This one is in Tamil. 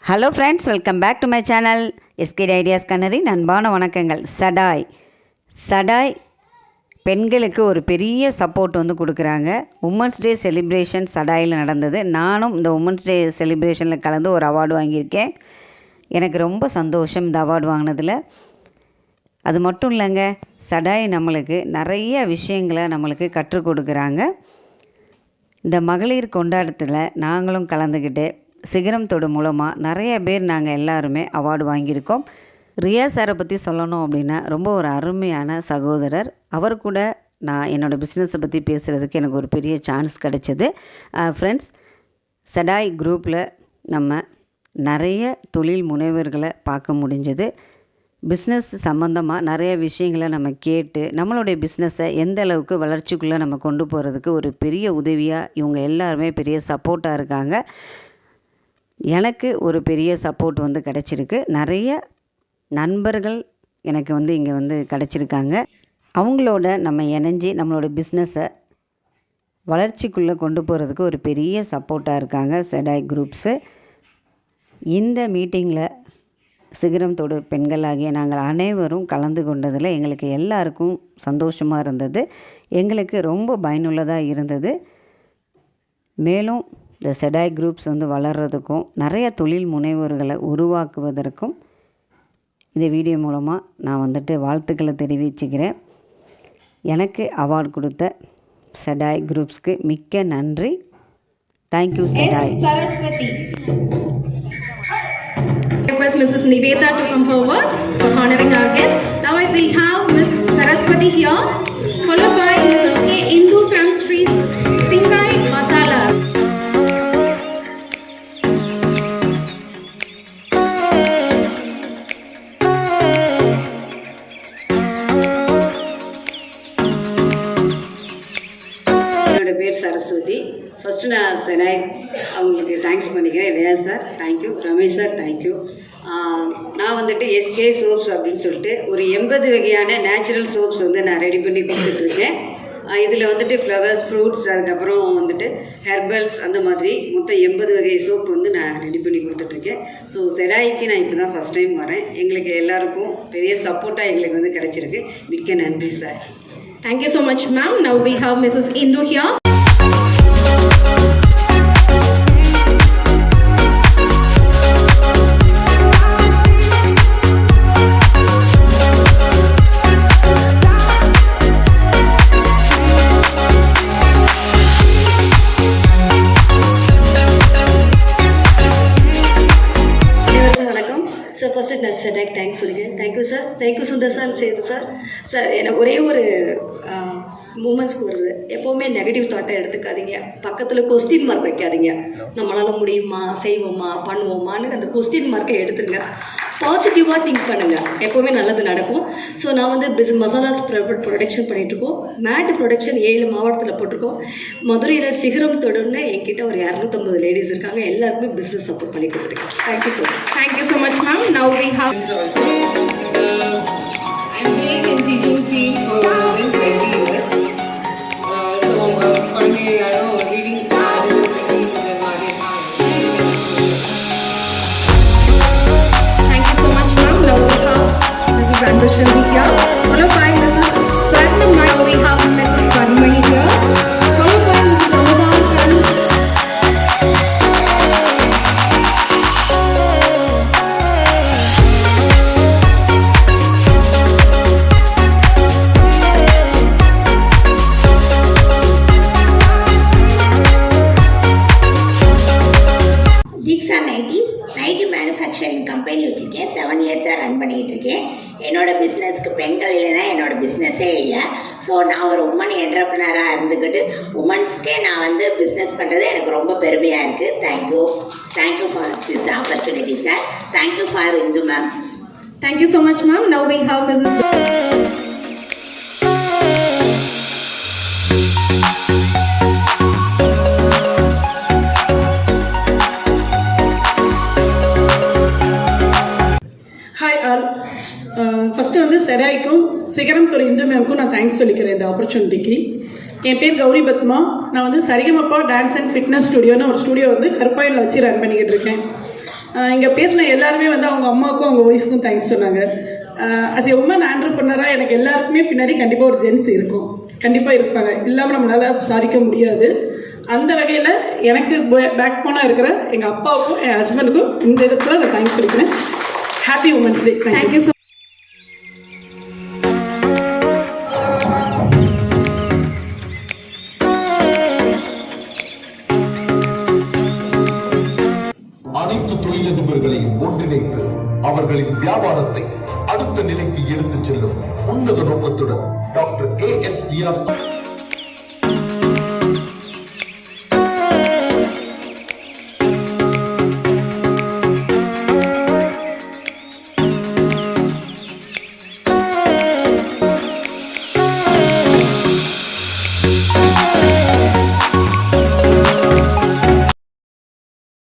Hello friends, welcome back to my channel SK ideas கண்ணரின் அன்பான வணக்கங்கள். சடாய் பெண்களுக்கு ஒரு பெரிய சப்போர்ட் கொடுக்குறாங்க. உமன்ஸ் டே செலிப்ரேஷன் சடாயில் நடந்தது. நானும் இந்த உமன்ஸ் டே செலிப்ரேஷனில் கலந்து ஒரு அவார்டு வாங்கியிருக்கேன். எனக்கு ரொம்ப சந்தோஷம் இந்த அவார்டு வாங்கினதில். அது மட்டும் இல்லைங்க, சடாய் நம்மளுக்கு நிறைய விஷயங்களை நம்மளுக்கு கற்றுக் கொடுக்குறாங்க. இந்த மகளிர் கொண்டாட்டத்தில் நாங்களும் கலந்துக்கிட்டு சிகரம் தொடு மூலமாக நிறைய பேர் நாங்கள் எல்லாருமே அவார்டு வாங்கியிருக்கோம். ரியா சாரை பற்றி சொல்லணும் அப்படின்னா ரொம்ப ஒரு அருமையான சகோதரர். அவர் கூட நான் என்னோடய பிஸ்னஸை பற்றி பேசுகிறதுக்கு எனக்கு ஒரு பெரிய சான்ஸ் கிடச்சிது. ஃப்ரெண்ட்ஸ், சடாய் குரூப்பில் நம்ம நிறைய தொழில் முனைவர்களை பார்க்க முடிஞ்சது. பிஸ்னஸ் சம்மந்தமாக நிறைய விஷயங்களை நம்ம கேட்டு நம்மளுடைய பிஸ்னஸை எந்த அளவுக்கு வளர்ச்சிக்குள்ளே நம்ம கொண்டு போகிறதுக்கு ஒரு பெரிய உதவியாக இவங்க எல்லாருமே பெரிய சப்போர்ட்டாக இருக்காங்க. எனக்கு ஒரு பெரிய சப்போர்ட் கிடச்சிருக்கு. நிறைய நண்பர்கள் எனக்கு இங்கே கிடச்சிருக்காங்க. அவங்களோட நம்ம இணைஞ்சி நம்மளோட பிஸ்னஸை வளர்ச்சிக்குள்ளே கொண்டு போகிறதுக்கு ஒரு பெரிய சப்போர்ட்டாக இருக்காங்க சடாய் குரூப்ஸு. இந்த மீட்டிங்கில் சிகரம் தொடு பெண்களாகிய நாங்கள் அனைவரும் கலந்து கொண்டதில் எங்களுக்கு எல்லாருக்கும் சந்தோஷமாக இருந்தது. எங்களுக்கு ரொம்ப பயனுள்ளதாக இருந்தது. மேலும் இந்த சடாய் குரூப்ஸ் வளர்கிறதுக்கும் நிறைய தொழில் முனைவோர்களை உருவாக்குவதற்கும் இந்த வீடியோ மூலமாக நான் வாழ்த்துக்களை தெரிவிச்சுக்கிறேன். எனக்கு அவார்டு கொடுத்த சடாய் குரூப்ஸ்க்கு மிக்க நன்றி. Thank you சடாய். Saraswati. Request Mrs. Niveta to come forward for honoring our guest. Now we have Ms. Saraswati here, followed by Mrs. K. Indu from Sri Singai Masala. என்னோட பேர் சரஸ்வதி. ஃபஸ்ட்டு நான் சடாய் அவங்களுக்கு தேங்க்ஸ் பண்ணிக்கிறேன். Riya sir thank you, Ramesh sir thank you. நான் எஸ்கே சோப்ஸ் அப்படின்னு சொல்லிட்டு ஒரு 80 வகையான நேச்சுரல் சோப்ஸ் நான் ரெடி பண்ணி கொடுத்துட்ருக்கேன். இதில் ஃப்ளவர்ஸ், ஃப்ரூட்ஸ், அதுக்கப்புறம் ஹெர்பல்ஸ், அந்த மாதிரி மொத்தம் 80 வகை சோப் நான் ரெடி பண்ணி கொடுத்துட்ருக்கேன். ஸோ சடாய்க்கு நான் இப்போ தான் ஃபஸ்ட் டைம் வரேன். எங்களுக்கு எல்லாருக்கும் பெரிய சப்போர்ட்டாக எங்களுக்கு கிடச்சிருக்கு. மிக்க நன்றி sir. Thank you so much, ma'am. Now we have Mrs. Indu here. சார், ஃபஸ்ட்டு நான் சடாய்க்கு தேங்க்ஸ் சொல்லிக்கிறேன். Thank you sir. Thank you Sundar sir, Sethu sir. Sir, எனக்கு ஒரே ஒரு மூமெண்ட்ஸ்க்கு வருது. எப்போவுமே நெகட்டிவ் தாட்டை எடுத்துக்காதீங்க. பக்கத்தில் கொஸ்டின் மார்க் வைக்காதீங்க. நம்மளால் முடியுமா, செய்வோமா, பண்ணுவோமான்னு அந்த கொஸ்டின் மார்க்கை எடுத்துருங்க. பாசிட்டிவாக திங்க் பண்ணுங்கள். எப்போவுமே நல்லது நடக்கும். ஸோ நான் மசாலாஸ் ப்ரொடக்ஷன் பண்ணிகிட்ருக்கோம். மேட் ப்ரொடக்ஷன் 7 மாவட்டத்தில் போட்டிருக்கோம். மதுரையில் சிகரம் தொடுன்னு என்கிட்ட ஒரு 250 லேடிஸ் இருக்காங்க. எல்லாருக்குமே பிஸ்னஸ் சப்போர்ட் பண்ணி கொடுத்துருக்கேன். Thank you so much. Thank you so much, ma'am. Now we have. I'm being in teaching field for more than 20 years. For me, I know reading Thank you so much, ma'am. Now we have Mrs. Anbashani here, followed by Mrs. Platinum. Now we have Mrs. Padmani here, followed by Mrs. Ramadan from. Diksha nighty manufacturing company வச்சுருக்கேன். 7 இயர்ஸாக ரன் பண்ணிகிட்டு இருக்கேன். என்னோடய பிஸ்னஸ்க்கு பெண்கள் இல்லைன்னா என்னோடய பிஸ்னஸே இல்லை. ஸோ நான் ஒரு உமன் என்டர்ப்ரனராக இருந்துக்கிட்டு உமன்ஸ்க்கே நான் பிஸ்னஸ் பண்ணுறது எனக்கு ரொம்ப பெருமையாக இருக்குது. Thank you for this opportunity sir. Thank you for Indhu ma'am. Thank you so much, ma'am. Now we have Mrs. Hi all. First சடாய்க்கும் சிகரம் தொடு இந்து மேம்க்கும் நான் தேங்க்ஸ் சொல்லிக்கிறேன் இந்த ஆப்பர்ச்சுனிட்டிக்கு. என் பேர் கௌரி பத்மா. நான் சரிகமப்பா டான்ஸ் அண்ட் ஃபிட்னஸ் ஸ்டுடியோன்னு ஒரு ஸ்டுடியோ கருப்பாயில் வச்சு ரன் பண்ணிக்கிட்டு இருக்கேன். இங்கே பேசின எல்லாருமே வந்து அவங்க அம்மாவுக்கும் அவங்க ஒய்ஃபுக்கும் தேங்க்ஸ் சொன்னாங்க. அஸ் ஏ உமன் ஆண்டர்பிரனராக எனக்கு எல்லாருக்குமே பின்னாடி கண்டிப்பாக ஒரு ஜென்ஸ் இருக்கும், கண்டிப்பாக இருப்பாங்க, இல்லாமல் நம்மளால் சாதிக்க முடியாது. அந்த வகையில் எனக்கு பேக் போனாக இருக்கிற எங்கள் அப்பாவுக்கும் என் ஹஸ்பண்டுக்கும் இந்த இடத்துல நான் தேங்க்ஸ் சொல்லிக்கிறேன். Happy women's day. Thank you so அனைத்து தொழிலதிபர்களையும் ஒன்றிணைத்து அவர்களின் வியாபாரத்தை அடுத்த நிலைக்கு எடுத்துச் செல்லும் உன்னத நோக்கத்துடன் டாக்டர் AS ரியாஸ்